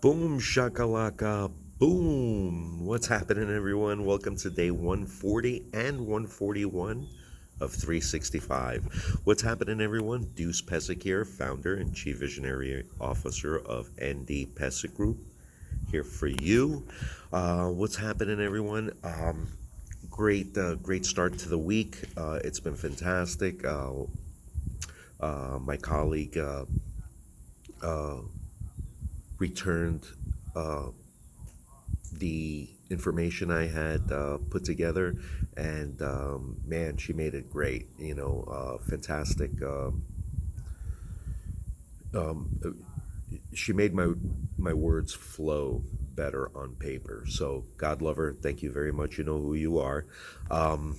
Boom shakalaka, boom. What's happening, everyone? Welcome to day 140 and 141 of 365. What's happening, everyone? Deuce Pesic here, founder and chief visionary officer of ND Pesic Group, here for you. What's happening, everyone? Great start to the week. It's been fantastic. My colleague uh, returned uh, the information I had put together, and man, she made it great. Fantastic. She made my words flow better on paper. So God love her. Thank you very much. You know who you are. Um,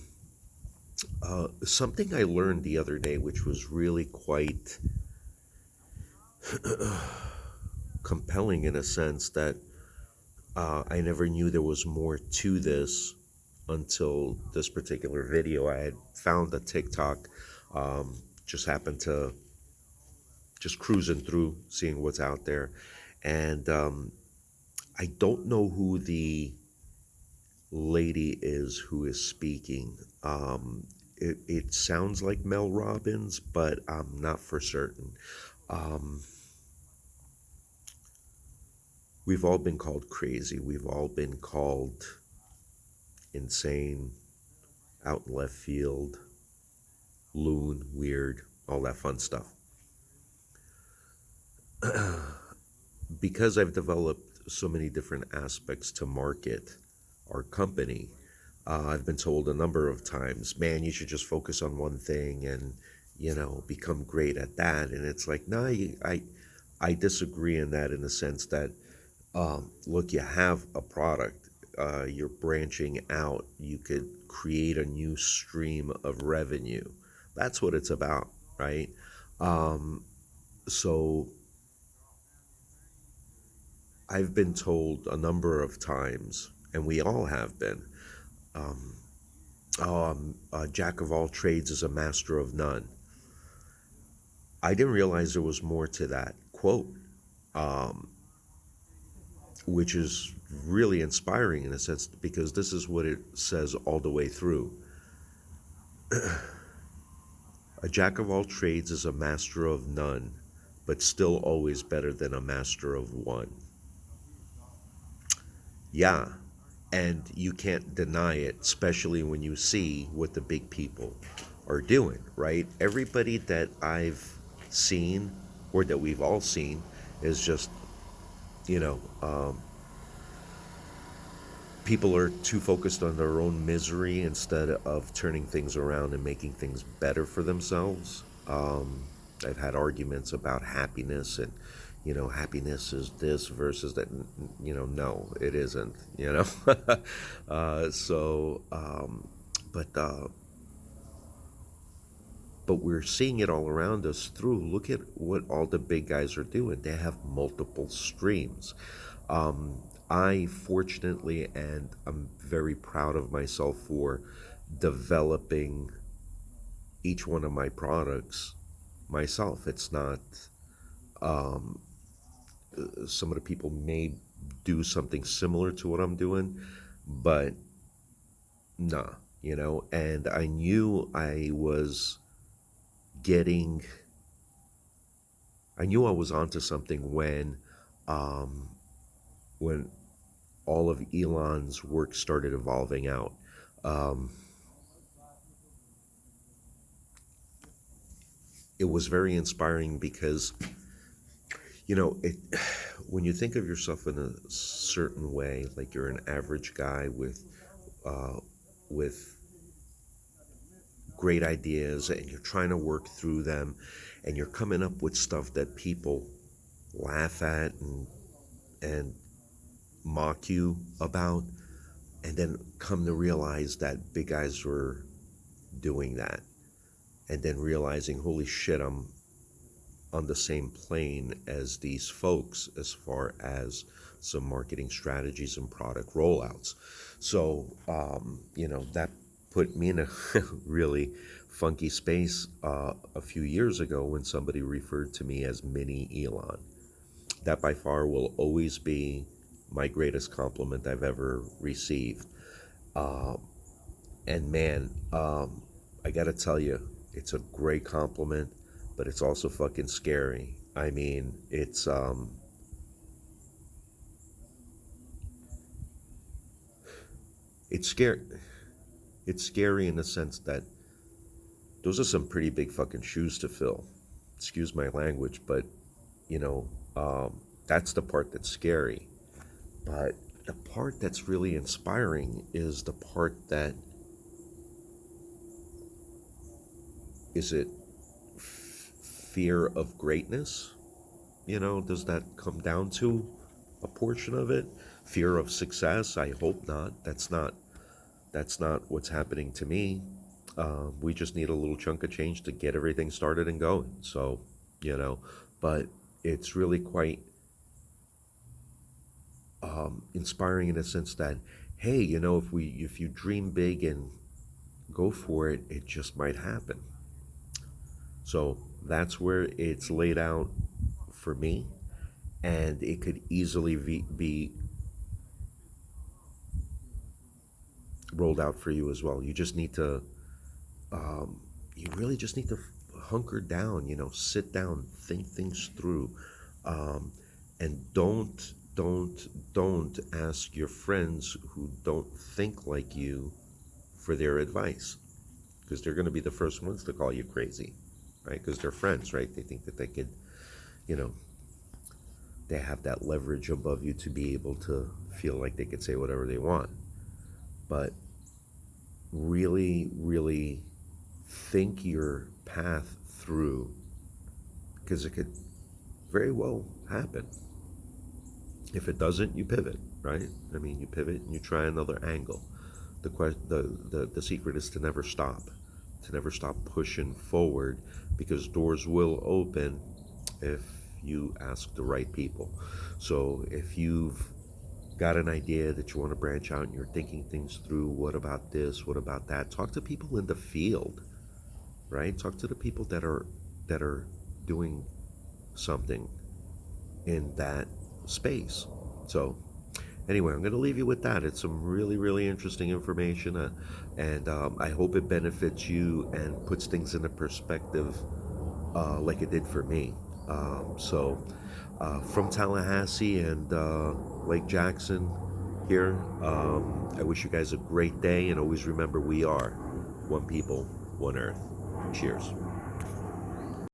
Something I learned the other day, which was really quite compelling in a sense that I never knew there was more to this until this particular video. I had found a TikTok, just happened to just cruising through, seeing what's out there, and I don't know who the lady is who is speaking. It sounds like Mel Robbins, but I'm not for certain. Um, we've all been called crazy. We've all been called insane, out in left field, loon, weird, all that fun stuff. Because I've developed so many different aspects to market our company, I've been told a number of times, man, you should just focus on one thing and, become great at that. And it's like, no, I disagree in that in the sense that, look, you have a product, you're branching out, you could create a new stream of revenue. That's what it's about, right? So I've been told a number of times, and we all have been, um, a jack of all trades is a master of none. I didn't realize there was more to that quote, um, which is really inspiring in a sense because this is what it says all the way through. A jack of all trades is a master of none, but still always better than a master of one. Yeah, and you can't deny it, especially when you see what the big people are doing, right? Everybody that I've seen or that we've all seen is just, you know, um, people are too focused on their own misery instead of turning things around and making things better for themselves. I've had arguments about happiness and, happiness is this versus that. No, it isn't, so, but, but we're seeing it all around us through. Look at what all the big guys are doing. They have multiple streams. I fortunately, and I'm very proud of myself for developing each one of my products myself. It's not, um, some of the people may do something similar to what I'm doing, but nah, and I knew getting, I knew I was onto something um, when all of Elon's work started evolving out. Um, it was very inspiring because it when you think of yourself in a certain way, like you're an average guy uh, with great ideas, and you're trying to work through them, and you're coming up with stuff that people laugh at and mock you about, and then come to realize that big guys were doing that, and then realizing, holy shit, I'm on the same plane as these folks as far as some marketing strategies and product rollouts. So, that put me in a really funky space a few years ago when somebody referred to me as mini Elon. That by far will always be my greatest compliment I've ever received. Uh, and man, I gotta tell you, it's a great compliment, but it's also fucking scary. I mean, it's scary. It's scary in the sense that those are some pretty big fucking shoes to fill. Excuse my language, but you know, that's the part that's scary. But the part that's really inspiring is the part that is it fear of greatness? You know, does that come down to a portion of it? Fear of success? I hope not. That's not what's happening to me. We just need a little chunk of change to get everything started and going. So, you know, but it's really quite inspiring in the sense that, hey, you know, if you dream big and go for it, it just might happen. So that's where it's laid out for me, and it could easily be rolled out for you as well. You just need to, you really just need to hunker down, you know, sit down, think things through, and don't ask your friends who don't think like you for their advice, because they're going to be the first ones to call you crazy, right? Because they're friends, right? They think that they could, you know, they have that leverage above you to be able to feel like they could say whatever they want. But really, really think your path through, because it could very well happen. If it doesn't, you pivot, right? I mean, you pivot and you try another angle. The secret is to never stop pushing forward, because doors will open if you ask the right people. So if you've got an idea that you want to branch out and you're thinking things through, what about this, what about that, talk to people in the field, right? Talk to the people that are doing something in that space. So anyway, I'm going to leave you with that. It's some really, really interesting information, and I hope it benefits you and puts things into perspective, like it did for me. From Tallahassee and Lake Jackson here, I wish you guys a great day, and always remember, we are one people, one earth. Cheers.